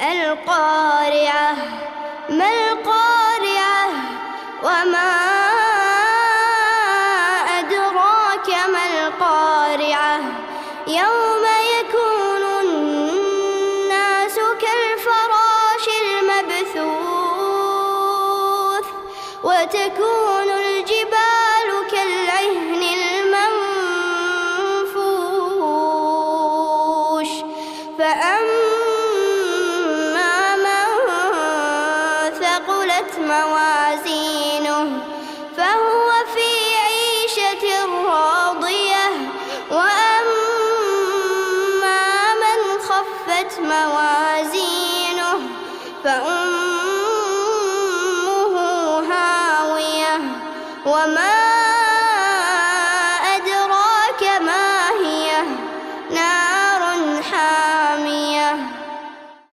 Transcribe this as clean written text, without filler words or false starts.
القارعة ما القارعة وما أدراك ما القارعة يوم يكون الناس كالفراش المبثوث وتكون الجبال كالعهن المنفوش فأما من ثقلت موازينه فهو في عيشة راضية وأما من خفت موازينه فأولئك